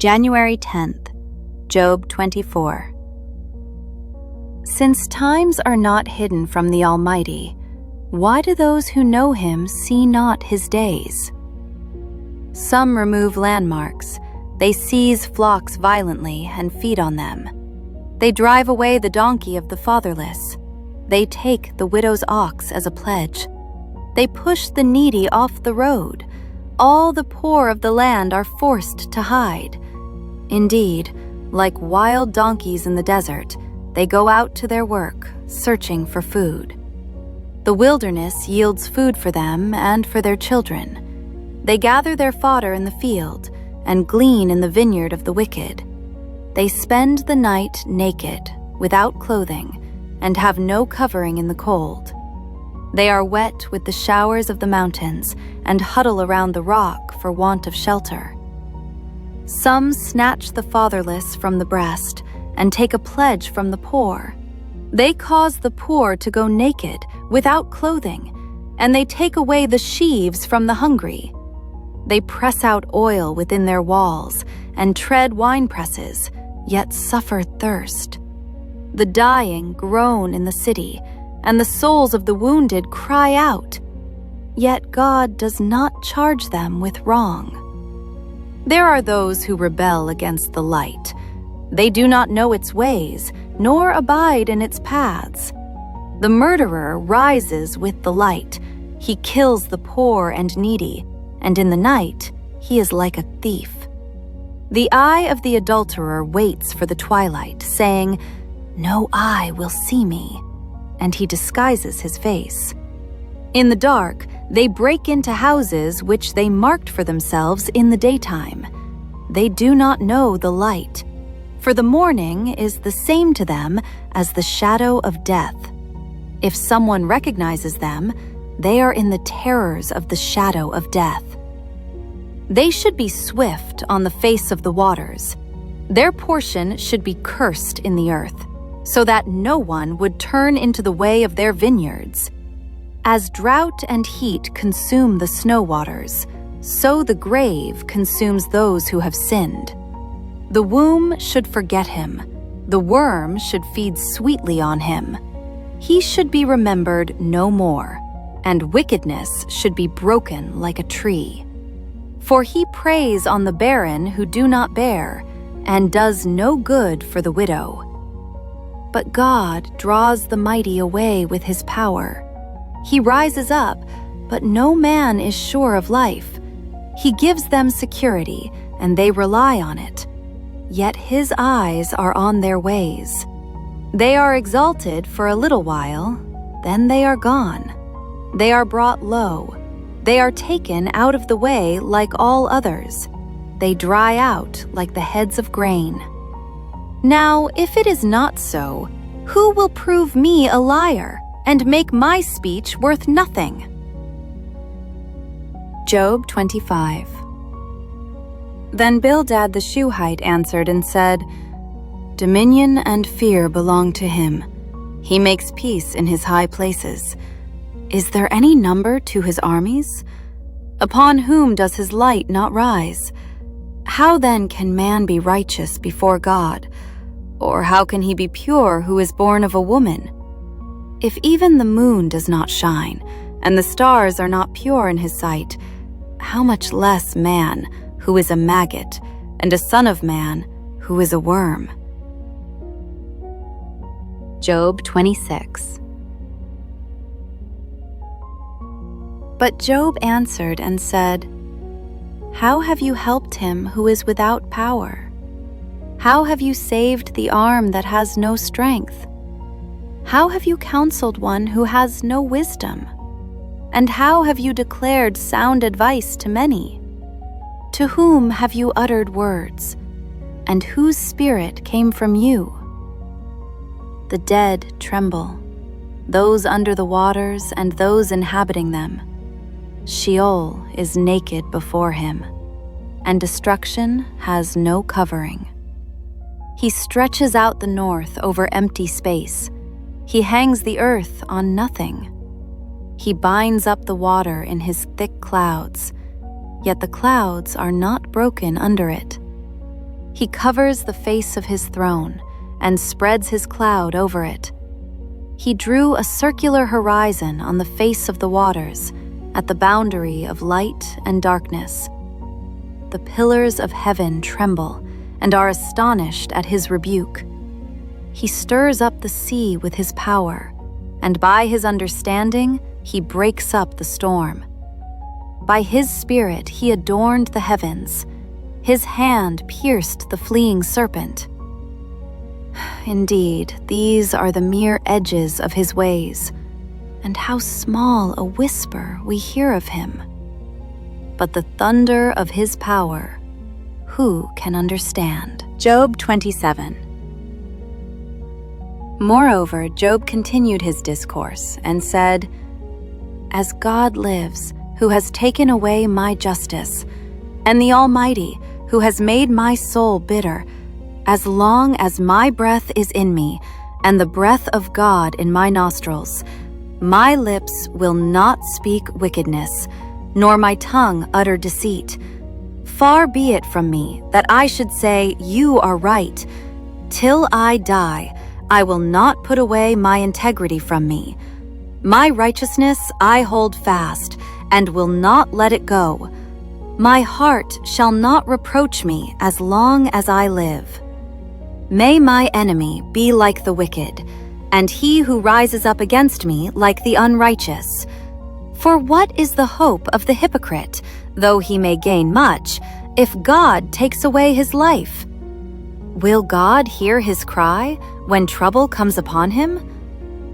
January 10th, Job 24. Since times are not hidden from the Almighty, why do those who know Him see not His days? Some remove landmarks. They seize flocks violently and feed on them. They drive away the donkey of the fatherless. They take the widow's ox as a pledge. They push the needy off the road. All the poor of the land are forced to hide. Indeed, like wild donkeys in the desert, they go out to their work, searching for food. The wilderness yields food for them and for their children. They gather their fodder in the field and glean in the vineyard of the wicked. They spend the night naked, without clothing, and have no covering in the cold. They are wet with the showers of the mountains and huddle around the rock for want of shelter. Some snatch the fatherless from the breast and take a pledge from the poor. They cause the poor to go naked, without clothing, and they take away the sheaves from the hungry. They press out oil within their walls and tread winepresses, yet suffer thirst. The dying groan in the city, and the souls of the wounded cry out, yet God does not charge them with wrong. There are those who rebel against the light. They do not know its ways, nor abide in its paths. The murderer rises with the light. He kills the poor and needy, and in the night he is like a thief. The eye of the adulterer waits for the twilight, saying, "No eye will see me," and he disguises his face. In the dark, they break into houses which they marked for themselves in the daytime. They do not know the light, for the morning is the same to them as the shadow of death. If someone recognizes them, they are in the terrors of the shadow of death. They should be swift on the face of the waters. Their portion should be cursed in the earth, so that no one would turn into the way of their vineyards. As drought and heat consume the snow waters, so the grave consumes those who have sinned. The womb should forget him. The worm should feed sweetly on him. He should be remembered no more, and wickedness should be broken like a tree. For he preys on the barren who do not bear, and does no good for the widow. But God draws the mighty away with his power. He rises up, but no man is sure of life. He gives them security, and they rely on it. Yet his eyes are on their ways. They are exalted for a little while, then they are gone. They are brought low. They are taken out of the way like all others. They dry out like the heads of grain. Now, if it is not so, who will prove me a liar and make my speech worth nothing? Job 25. Then Bildad the Shuhite answered and said, "Dominion and fear belong to him. He makes peace in his high places. Is there any number to his armies? Upon whom does his light not rise? How then can man be righteous before God? Or how can he be pure who is born of a woman? If even the moon does not shine, and the stars are not pure in his sight, how much less man, who is a maggot, and a son of man, who is a worm?" Job 26. But Job answered and said, "How have you helped him who is without power? How have you saved the arm that has no strength? How have you counseled one who has no wisdom? And how have you declared sound advice to many? To whom have you uttered words? And whose spirit came from you? The dead tremble, those under the waters and those inhabiting them. Sheol is naked before him, and destruction has no covering. He stretches out the north over empty space. He hangs the earth on nothing. He binds up the water in his thick clouds, yet the clouds are not broken under it. He covers the face of his throne and spreads his cloud over it. He drew a circular horizon on the face of the waters, at the boundary of light and darkness. The pillars of heaven tremble and are astonished at his rebuke. He stirs up the sea with his power, and by his understanding he breaks up the storm. By his spirit he adorned the heavens. His hand pierced the fleeing serpent. Indeed, these are the mere edges of his ways, and how small a whisper we hear of him. But the thunder of his power, who can understand? Job 27. Moreover, Job continued his discourse and said, "As God lives, who has taken away my justice, and the Almighty, who has made my soul bitter, as long as my breath is in me, and the breath of God in my nostrils, my lips will not speak wickedness, nor my tongue utter deceit. Far be it from me that I should say, 'You are right.' Till I die, I will not put away my integrity from me. My righteousness I hold fast, and will not let it go. My heart shall not reproach me as long as I live. May my enemy be like the wicked, and he who rises up against me like the unrighteous. For what is the hope of the hypocrite, though he may gain much, if God takes away his life? Will God hear his cry when trouble comes upon him?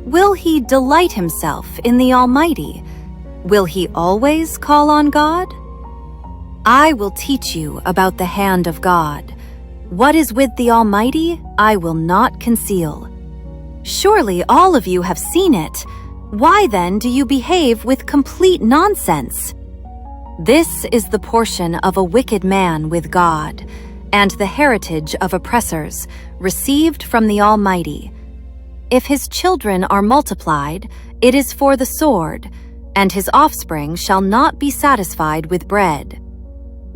Will he delight himself in the Almighty? Will he always call on God? I will teach you about the hand of God. What is with the Almighty, I will not conceal. Surely all of you have seen it. Why then do you behave with complete nonsense? This is the portion of a wicked man with God, and the heritage of oppressors, received from the Almighty. If his children are multiplied, it is for the sword, and his offspring shall not be satisfied with bread.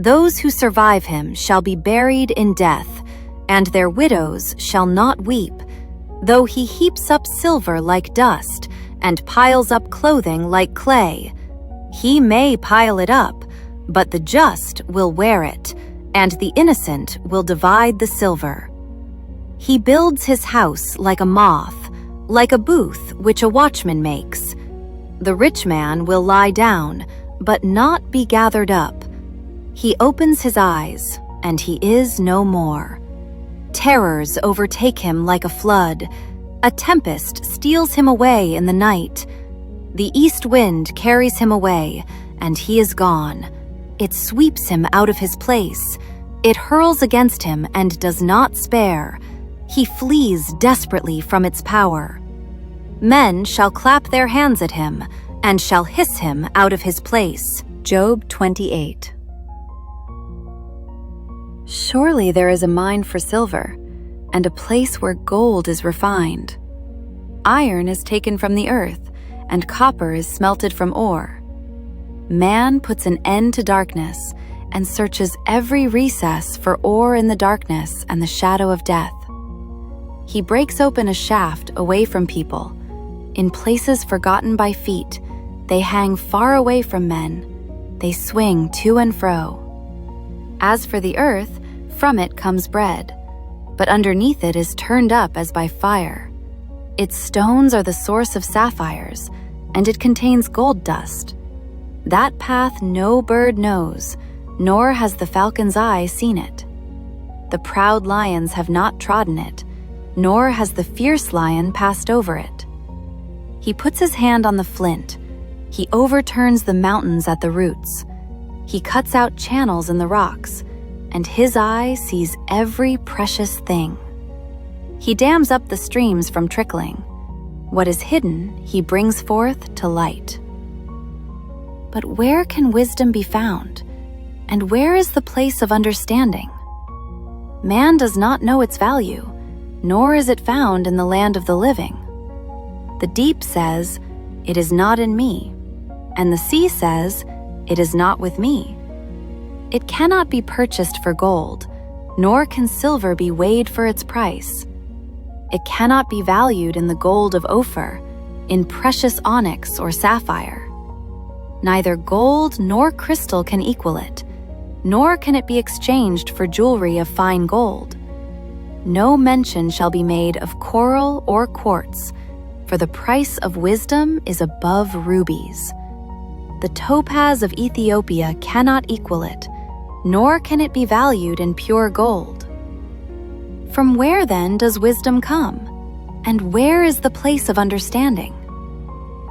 Those who survive him shall be buried in death, and their widows shall not weep, though he heaps up silver like dust, and piles up clothing like clay. He may pile it up, but the just will wear it, and the innocent will divide the silver. He builds his house like a moth, like a booth which a watchman makes. The rich man will lie down, but not be gathered up. He opens his eyes, and he is no more. Terrors overtake him like a flood. A tempest steals him away in the night. The east wind carries him away, and he is gone. It sweeps him out of his place. It hurls against him and does not spare. He flees desperately from its power. Men shall clap their hands at him, and shall hiss him out of his place. Job 28. Surely there is a mine for silver, and a place where gold is refined. Iron is taken from the earth, and copper is smelted from ore. Man puts an end to darkness, and searches every recess for ore in the darkness and the shadow of death. He breaks open a shaft away from people. In places forgotten by feet, they hang far away from men. They swing to and fro. As for the earth, from it comes bread, but underneath it is turned up as by fire. Its stones are the source of sapphires, and it contains gold dust. That path no bird knows, nor has the falcon's eye seen it. The proud lions have not trodden it, nor has the fierce lion passed over it. He puts his hand on the flint. He overturns the mountains at the roots. He cuts out channels in the rocks, and his eye sees every precious thing. He dams up the streams from trickling. What is hidden, he brings forth to light. But where can wisdom be found? And where is the place of understanding? Man does not know its value, nor is it found in the land of the living. The deep says, "It is not in me," and the sea says, "It is not with me." It cannot be purchased for gold, nor can silver be weighed for its price. It cannot be valued in the gold of Ophir, in precious onyx or sapphire. Neither gold nor crystal can equal it, nor can it be exchanged for jewelry of fine gold. No mention shall be made of coral or quartz, for the price of wisdom is above rubies. The topaz of Ethiopia cannot equal it, nor can it be valued in pure gold. From where then does wisdom come? And where is the place of understanding?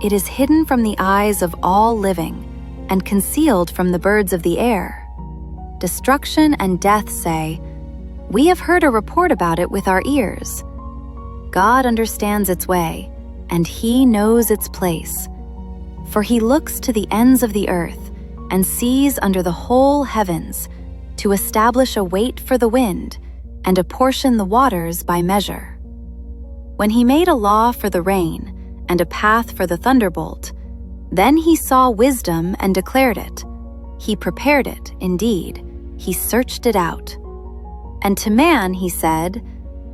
It is hidden from the eyes of all living, and concealed from the birds of the air. Destruction and death say, "We have heard a report about it with our ears." God understands its way, and He knows its place. For He looks to the ends of the earth, and sees under the whole heavens, to establish a weight for the wind, and apportion the waters by measure. When He made a law for the rain, and a path for the thunderbolt, then He saw wisdom and declared it. He prepared it, indeed, He searched it out. And to man He said,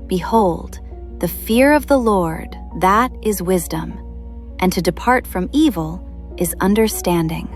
"Behold, the fear of the Lord, that is wisdom, and to depart from evil is understanding."